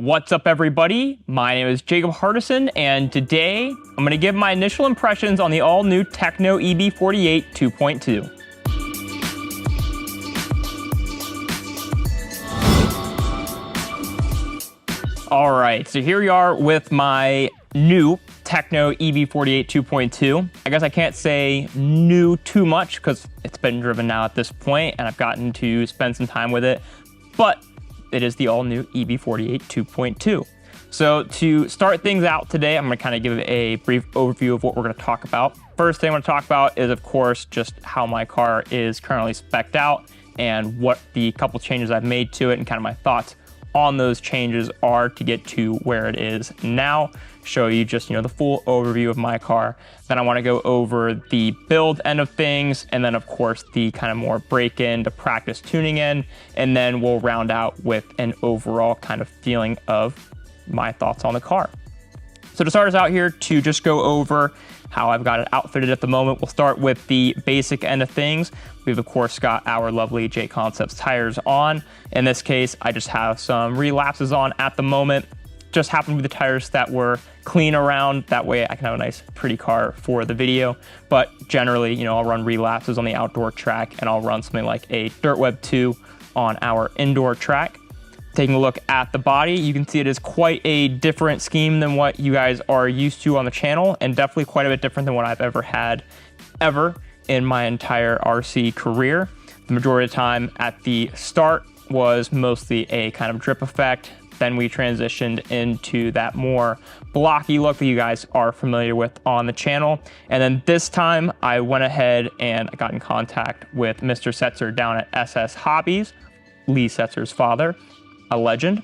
What's up, everybody? My name is Jacob Hardison, and today I'm going to give my initial impressions on the all-new Tekno EB48 2.2. All right, so here we are with my new Tekno EB48 2.2. I guess I can't say new too much because it's been driven now at this point, and I've gotten to spend some time with it, but it is the all-new EB48 2.2. So to start things out today, I'm going to kind of give a brief overview of what we're going to talk about. First thing I'm going to talk about is, of course, just how my car is currently spec'd out and what the couple changes I've made to it and kind of my thoughts on those changes are to get to where it is now. Show you just, the full overview of my car. Then I want to go over the build end of things, and then of course the kind of more break-in to practice tuning end, and then we'll round out with an overall kind of feeling of my thoughts on the car. So to start us out here, to just go over how I've got it outfitted at the moment, we'll start with the basic end of things. We've of course got our lovely J Concepts tires on. In this case, I just have some relapses on at the moment. Just happen to be the tires that were clean around. That way I can have a nice pretty car for the video. But generally, I'll run relapses on the outdoor track, and I'll run something like a Dirt Web 2 on our indoor track. Taking a look at the body, you can see it is quite a different scheme than what you guys are used to on the channel, and definitely quite a bit different than what I've ever had in my entire RC career. The majority of the time at the start was mostly a kind of drip effect. Then we transitioned into that more blocky look that you guys are familiar with on the channel. And then this time I went ahead and I got in contact with Mr. Setzer down at SS Hobbies, Lee Setzer's father, a legend.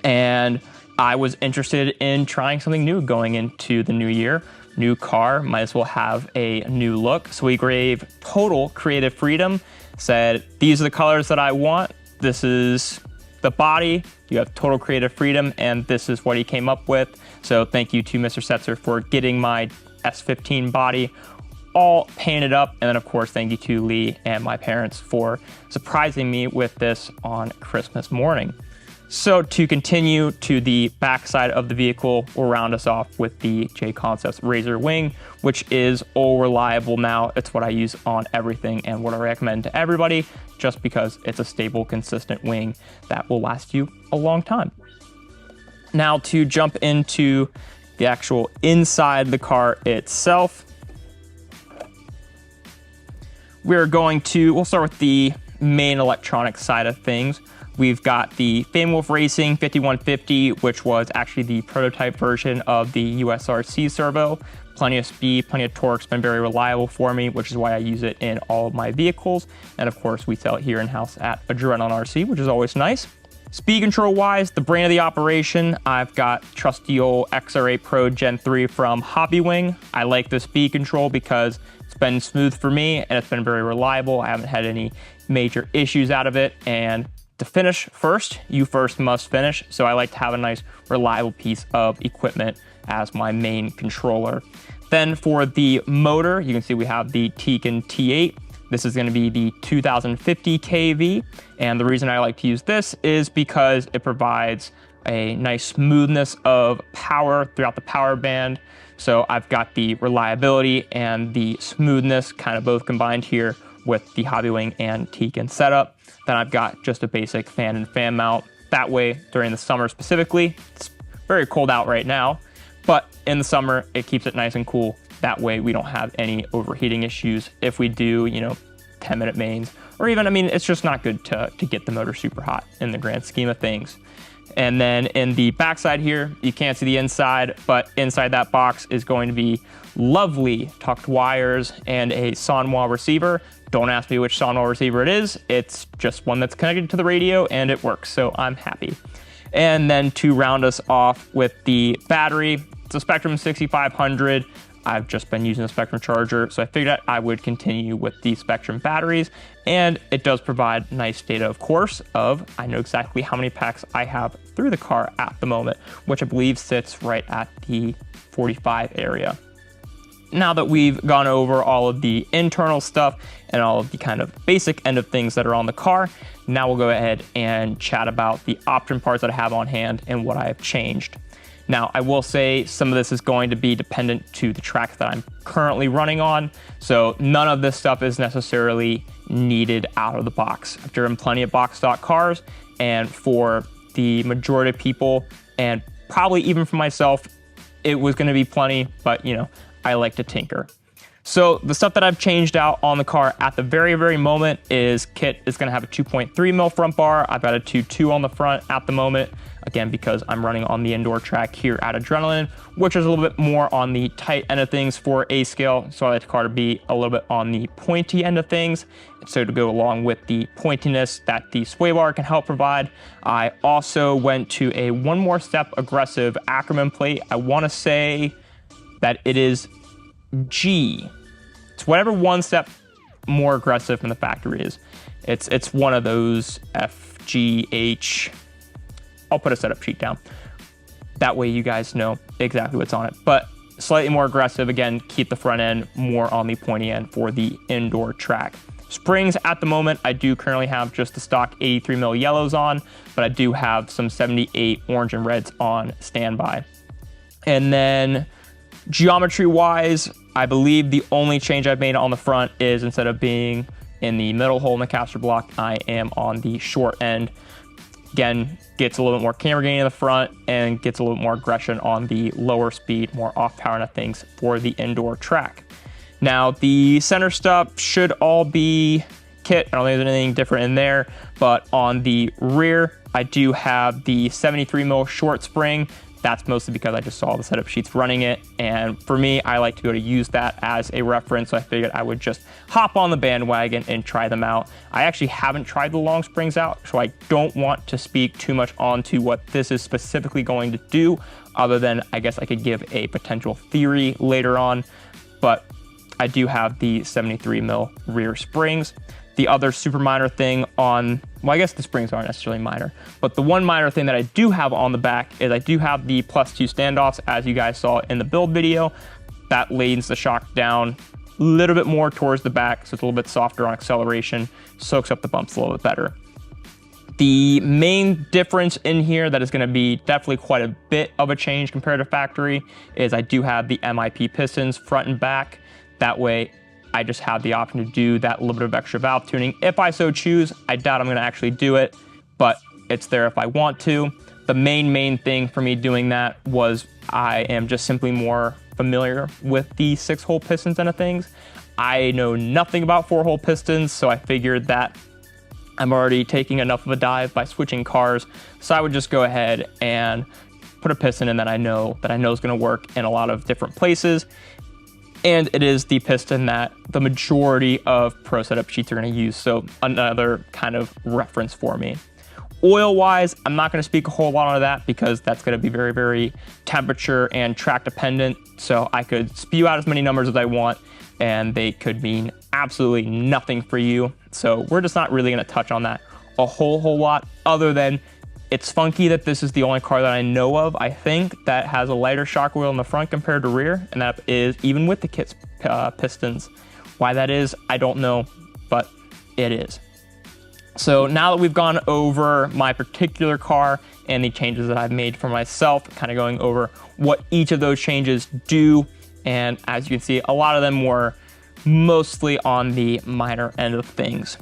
And I was interested in trying something new going into the new year. New car, might as well have a new look. So we gave total creative freedom, said, these are the colors that I want. This is the body, you have total creative freedom, and this is what he came up with. So thank you to Mr. Setzer for getting my S15 body all painted up. And then of course, thank you to Lee and my parents for surprising me with this on Christmas morning. So to continue to the backside of the vehicle, we'll round us off with the J Concepts Razor Wing, which is all reliable now. It's what I use on everything and what I recommend to everybody, just because it's a stable, consistent wing that will last you a long time. Now to jump into the actual inside the car itself, we'll start with the main electronic side of things. We've got the Fame Wolf Racing 5150, which was actually the prototype version of the USRC servo. Plenty of speed, plenty of torque, it's been very reliable for me, which is why I use it in all of my vehicles. And of course, we sell it here in-house at Adrenaline RC, which is always nice. Speed control wise, the brain of the operation, I've got trusty old XR8 Pro Gen 3 from Hobbywing. I like the speed control because it's been smooth for me and it's been very reliable. I haven't had any major issues out of it. And to finish first, you first must finish. So I like to have a nice reliable piece of equipment as my main controller. Then for the motor, you can see we have the Tekno T8. This is going to be the 2050 kV. And the reason I like to use this is because it provides a nice smoothness of power throughout the power band. So I've got the reliability and the smoothness kind of both combined here with the Hobbywing and Tekno setup. Then I've got just a basic fan and fan mount. That way, during the summer specifically, it's very cold out right now, but in the summer, it keeps it nice and cool. That way we don't have any overheating issues if we do, 10-minute mains, or even, it's just not good to get the motor super hot in the grand scheme of things. And then in the backside here, you can't see the inside, but inside that box is going to be lovely tucked wires and a Sonwa receiver. Don't ask me which Sonwa receiver it is. It's just one that's connected to the radio and it works, so I'm happy. And then to round us off with the battery, it's a Spectrum 6500. I've just been using the Spectrum charger, so I figured out I would continue with the Spectrum batteries, and it does provide nice data, of course, I know exactly how many packs I have through the car at the moment, which I believe sits right at the 45 area. now that we've gone over all of the internal stuff and all of the kind of basic end of things that are on the car, now we'll go ahead and chat about the option parts that I have on hand and what I have changed. Now, I will say some of this is going to be dependent to the track that I'm currently running on, so none of this stuff is necessarily needed out of the box. I've driven plenty of box stock cars, and for the majority of people, and probably even for myself, it was going to be plenty, but you know, I like to tinker. So the stuff that I've changed out on the car at the very moment is kit is going to have a 2.3 mil front bar. I've got a 2.2 on the front at the moment, again, because I'm running on the indoor track here at Adrenaline, which is a little bit more on the tight end of things for A scale. So I like the car to be a little bit on the pointy end of things. So to go along with the pointiness that the sway bar can help provide, I also went to a one more step aggressive Ackerman plate. I want to say that it is G. It's whatever one step more aggressive from the factory is. It's one of those F, G, H. I'll put a setup sheet down. That way you guys know exactly what's on it. But slightly more aggressive, again, keep the front end more on the pointy end for the indoor track. Springs at the moment, I do currently have just the stock 83 mil yellows on, but I do have some 78 orange and reds on standby. And then geometry wise, I believe the only change I've made on the front is instead of being in the middle hole in the caster block, I am on the short end. Again, gets a little bit more camber gain in the front and gets a little bit more aggression on the lower speed, more off power of things for the indoor track. Now, the center stuff should all be kit. I don't think there's anything different in there, but on the rear, I do have the 73 mil short spring. That's mostly because I just saw the setup sheets running it. And for me, I like to go to use that as a reference. So I figured I would just hop on the bandwagon and try them out. I actually haven't tried the long springs out, so I don't want to speak too much onto what this is specifically going to do, other than I guess I could give a potential theory later on. But I do have the 73 mil rear springs. The other super minor thing on, well, I guess the springs aren't necessarily minor, but the one minor thing that I do have on the back is I do have the +2 standoffs, as you guys saw in the build video. That lays the shock down a little bit more towards the back, so it's a little bit softer on acceleration, soaks up the bumps a little bit better. The main difference in here that is going to be definitely quite a bit of a change compared to factory is I do have the MIP pistons front and back. That way, I just have the option to do that little bit of extra valve tuning if I so choose. I doubt I'm going to actually do it, but it's there if I want to. The main thing for me doing that was I am just simply more familiar with the 6-hole pistons end of things. I know nothing about 4-hole pistons, so I figured that I'm already taking enough of a dive by switching cars, so I would just go ahead and put a piston in that I know is going to work in a lot of different places. And it is the piston that the majority of pro setup sheets are going to use, so another kind of reference for me. Oil-wise, I'm not going to speak a whole lot on that because that's going to be very temperature and track dependent, so I could spew out as many numbers as I want, and they could mean absolutely nothing for you. So we're just not really going to touch on that a whole lot, other than it's funky that this is the only car that I know of, I think, that has a lighter shock wheel in the front compared to rear, and that is even with the kit's pistons. Why that is, I don't know, but it is. So now that we've gone over my particular car and the changes that I've made for myself, kind of going over what each of those changes do, and as you can see, a lot of them were mostly on the minor end of things.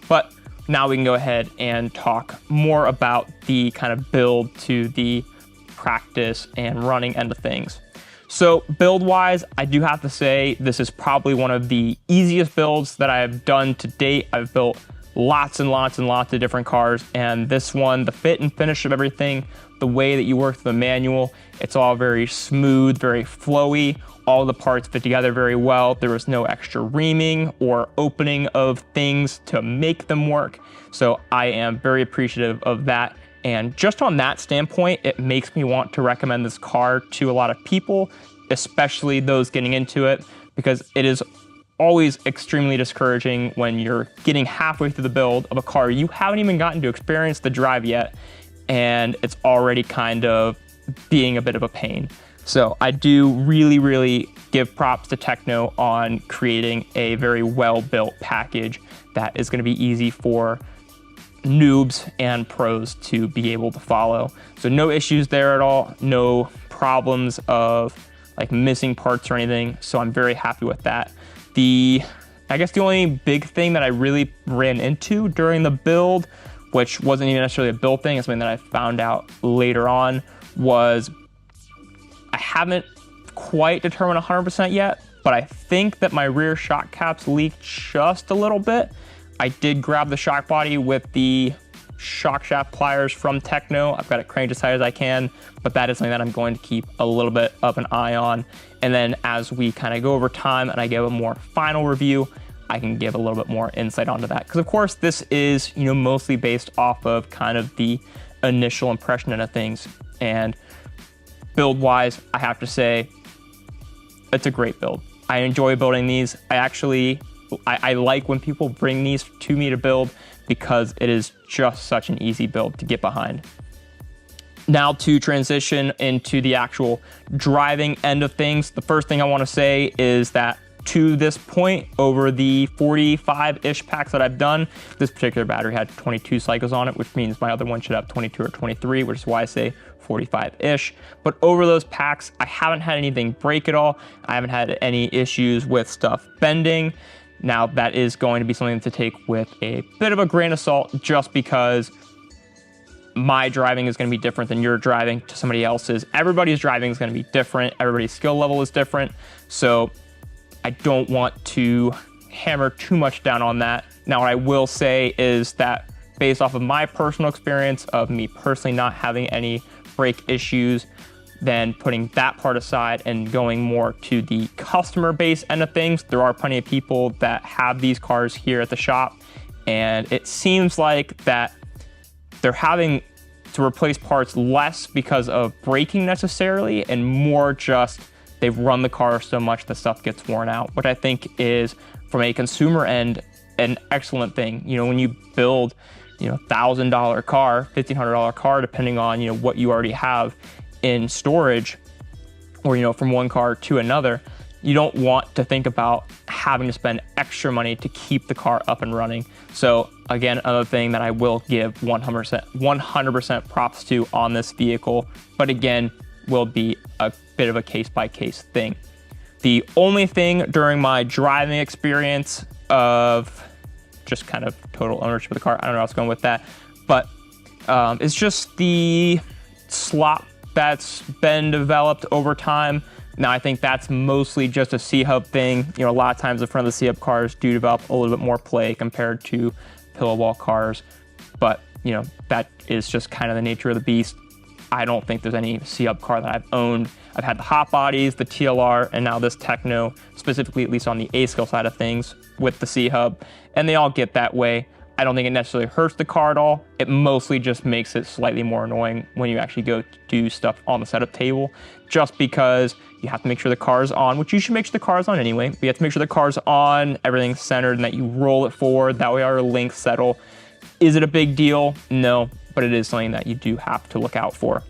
But now we can go ahead and talk more about the kind of build to the practice and running end of things. So build-wise, I do have to say this is probably one of the easiest builds that I've done to date. I've built lots and lots of different cars, and this one, the fit and finish of everything, the way that you work through the manual, it's all very smooth, very flowy. All the parts fit together very well. There was no extra reaming or opening of things to make them work. So I am very appreciative of that. And just on that standpoint, it makes me want to recommend this car to a lot of people, especially those getting into it, because it is always extremely discouraging when you're getting halfway through the build of a car you haven't even gotten to experience the drive yet, and it's already kind of being a bit of a pain. So I do really give props to Tekno on creating a very well-built package that is going to be easy for noobs and pros to be able to follow. So no issues there at all, no problems of like missing parts or anything. So I'm very happy with that. I guess the only big thing that I really ran into during the build, which wasn't even necessarily a build thing, it's something that I found out later on, was I haven't quite determined 100% yet, but I think that my rear shock caps leaked just a little bit. I did grab the shock body with the shock shaft pliers from Tekno. I've got it cranked as tight as I can, but that is something that I'm going to keep a little bit of an eye on. And then as we kind of go over time and I give a more final review, I can give a little bit more insight onto that. Because of course this is, mostly based off of kind of the initial impression of things. And build wise, I have to say, it's a great build. I enjoy building these. I like when people bring these to me to build because it is just such an easy build to get behind. Now to transition into the actual driving end of things, the first thing I want to say is that to this point, over the 45-ish packs that I've done, this particular battery had 22 cycles on it, which means my other one should have 22 or 23, which is why I say 45-ish. But over those packs, I haven't had anything break at all. I haven't had any issues with stuff bending. Now, that is going to be something to take with a bit of a grain of salt, just because my driving is going to be different than your driving to somebody else's. Everybody's driving is going to be different. Everybody's skill level is different. So I don't want to hammer too much down on that. Now, what I will say is that based off of my personal experience of me personally not having any brake issues, then putting that part aside and going more to the customer base end of things, there are plenty of people that have these cars here at the shop, and it seems like that they're having to replace parts less because of braking necessarily, and more just they've run the car so much that stuff gets worn out, which I think is, from a consumer end, an excellent thing. When you build, $1,000 car, $1,500 car, depending on, what you already have in storage, or, from one car to another, you don't want to think about having to spend extra money to keep the car up and running. So again, another thing that I will give 100% props to on this vehicle, but again, will be a bit of a case-by-case thing. The only thing during my driving experience of just kind of total ownership of the car, I don't know how I was going with that, but it's just the slop that's been developed over time. Now, I think that's mostly just a C-hub thing. A lot of times the front of the C-hub cars do develop a little bit more play compared to pillow wall cars, but that is just kind of the nature of the beast. I don't think there's any C-hub car that I've owned. I've had the hot bodies, the TLR, and now this Tekno, specifically at least on the A-scale side of things with the C-hub, and they all get that way. I don't think it necessarily hurts the car at all. It mostly just makes it slightly more annoying when you actually go to do stuff on the setup table, just because you have to make sure the car's on, which you should make sure the car's on anyway, but you have to make sure the car's on, everything's centered, and that you roll it forward. That way our links settle. Is it a big deal? No, but it is something that you do have to look out for.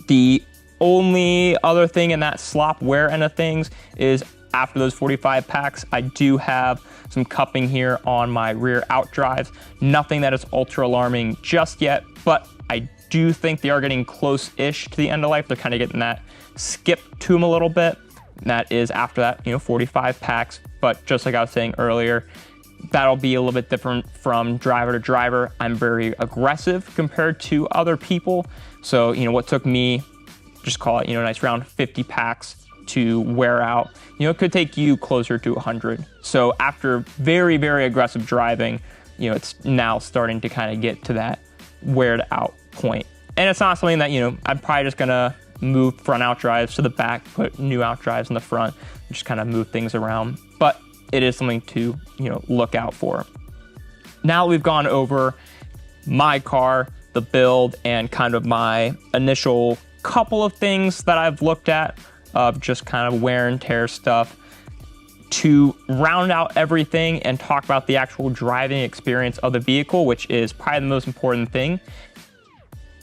The only other thing in that slop wear end of things is after those 45 packs, I do have some cupping here on my rear out drives. Nothing that is ultra alarming just yet, but I do think they are getting close-ish to the end of life. They're kind of getting that skip to them a little bit. And that is after that, 45 packs. But just like I was saying earlier, that'll be a little bit different from driver to driver. I'm very aggressive compared to other people. So, what took me, just call it, a nice round 50 packs to wear out, it could take you closer to 100. So after very, very aggressive driving, it's now starting to kind of get to that weared out point. And it's not something that, I'm probably just gonna move front out drives to the back, put new out drives in the front, and just kind of move things around. But it is something to, look out for. Now we've gone over my car, the build, and kind of my initial couple of things that I've looked at of just kind of wear and tear stuff. To round out everything and talk about the actual driving experience of the vehicle, which is probably the most important thing,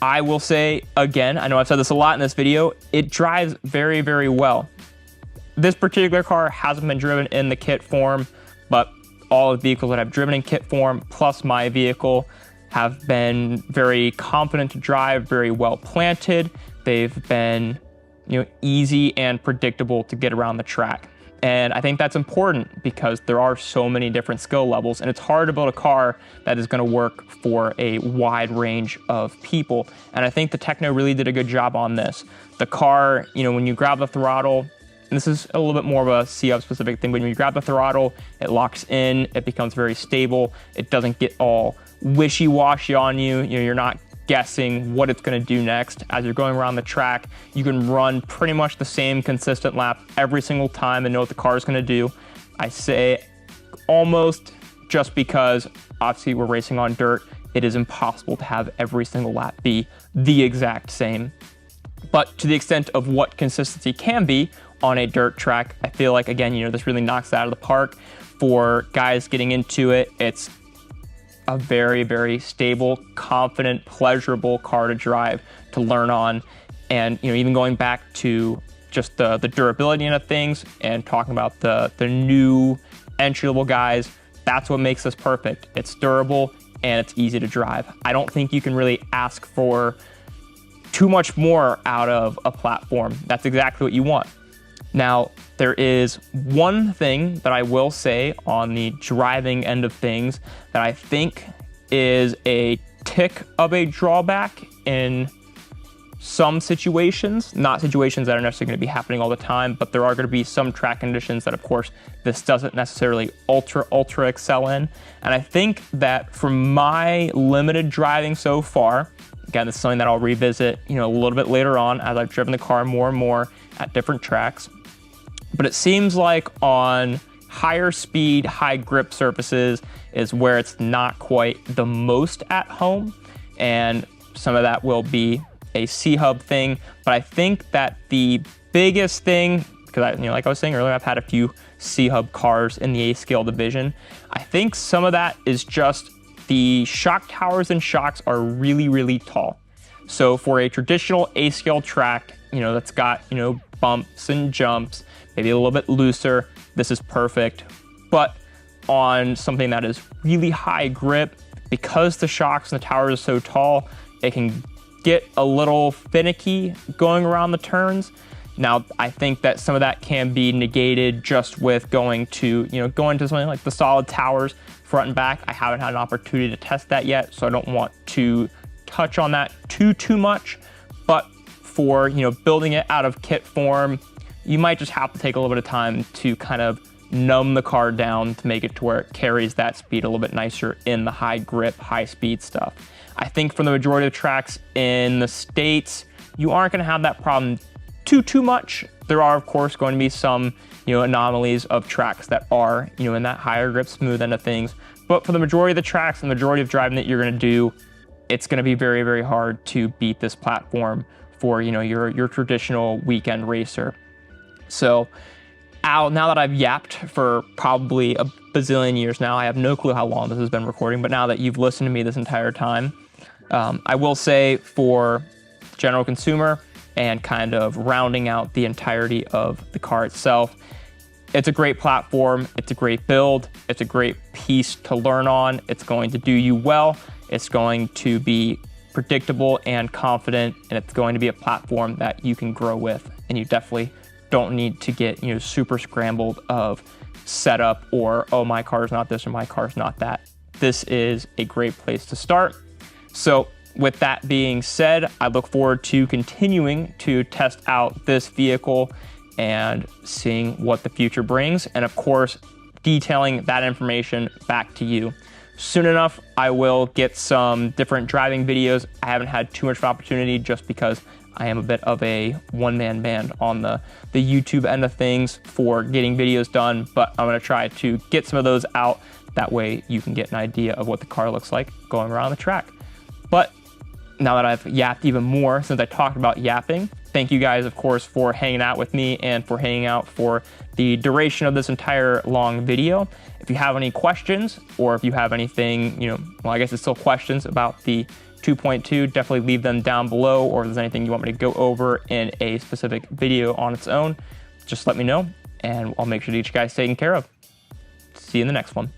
I will say again, I know I've said this a lot in this video, it drives very, very well. This particular car hasn't been driven in the kit form, but all of the vehicles that I've driven in kit form, plus my vehicle, have been very confident to drive, very well planted. They've been, easy and predictable to get around the track. And I think that's important because there are so many different skill levels, and it's hard to build a car that is going to work for a wide range of people. And I think the Tekno really did a good job on this. The car, when you grab the throttle, and this is a little bit more of a C-Hub specific thing, but when you grab the throttle, it locks in, it becomes very stable. It doesn't get all wishy-washy on you. You're not guessing what it's going to do next. As you're going around the track, you can run pretty much the same consistent lap every single time and know what the car is going to do. I say almost, just because obviously we're racing on dirt. It is impossible to have every single lap be the exact same. But to the extent of what consistency can be on a dirt track, I feel like, again, this really knocks it out of the park. For guys getting into it, it's a very, very stable, confident, pleasurable car to drive, to learn on. And, even going back to just the durability of things and talking about the new entry-level guys, that's what makes this perfect. It's durable and it's easy to drive. I don't think you can really ask for too much more out of a platform. That's exactly what you want. Now, there is one thing that I will say on the driving end of things that I think is a tick of a drawback in some situations, not situations that are necessarily going to be happening all the time, but there are going to be some track conditions that, of course, this doesn't necessarily ultra excel in. And I think that from my limited driving so far, again, this is something that I'll revisit, a little bit later on as I've driven the car more and more at different tracks. But it seems like on higher speed, high grip surfaces is where it's not quite the most at home. And some of that will be a C-Hub thing. But I think that the biggest thing, because like I was saying earlier, I've had a few C-Hub cars in the A-scale division. I think some of that is just the shock towers and shocks are really, really tall. So for a traditional A-scale track, that's got, bumps and jumps, maybe a little bit looser, this is perfect. But on something that is really high grip, because the shocks and the towers are so tall, it can get a little finicky going around the turns. Now, I think that some of that can be negated just with going to something like the solid towers front and back. I haven't had an opportunity to test that yet, so I don't want to touch on that too much. But for, building it out of kit form, you might just have to take a little bit of time to kind of numb the car down to make it to where it carries that speed a little bit nicer in the high grip, high speed stuff. I think for the majority of the tracks in the States, you aren't going to have that problem too much. There are, of course, going to be some, anomalies of tracks that are, in that higher grip, smooth end of things. But for the majority of the tracks and the majority of driving that you're going to do, it's going to be very, very hard to beat this platform for, your traditional weekend racer. So now that I've yapped for probably a bazillion years now, I have no clue how long this has been recording, but now that you've listened to me this entire time, I will say for general consumer and kind of rounding out the entirety of the car itself, it's a great platform, it's a great build, it's a great piece to learn on, it's going to do you well, it's going to be predictable and confident, and it's going to be a platform that you can grow with, and you definitely don't need to get super scrambled of setup or, oh, my car's not this or my car's not that. This is a great place to start. So with that being said, I look forward to continuing to test out this vehicle and seeing what the future brings, and of course detailing that information back to you. Soon enough, I will get some different driving videos. I haven't had too much of an opportunity just because I am a bit of a one-man band on the YouTube end of things for getting videos done, but I'm gonna try to get some of those out. That way you can get an idea of what the car looks like going around the track. But now that I've yapped even more since I talked about yapping, thank you guys, of course, for hanging out with me and for hanging out for the duration of this entire long video. If you have any questions, or if you have anything, well, I guess it's still questions about the 2.2, definitely leave them down below, or if there's anything you want me to go over in a specific video on its own, just let me know, and I'll make sure to get you guys taken care of. See you in the next one.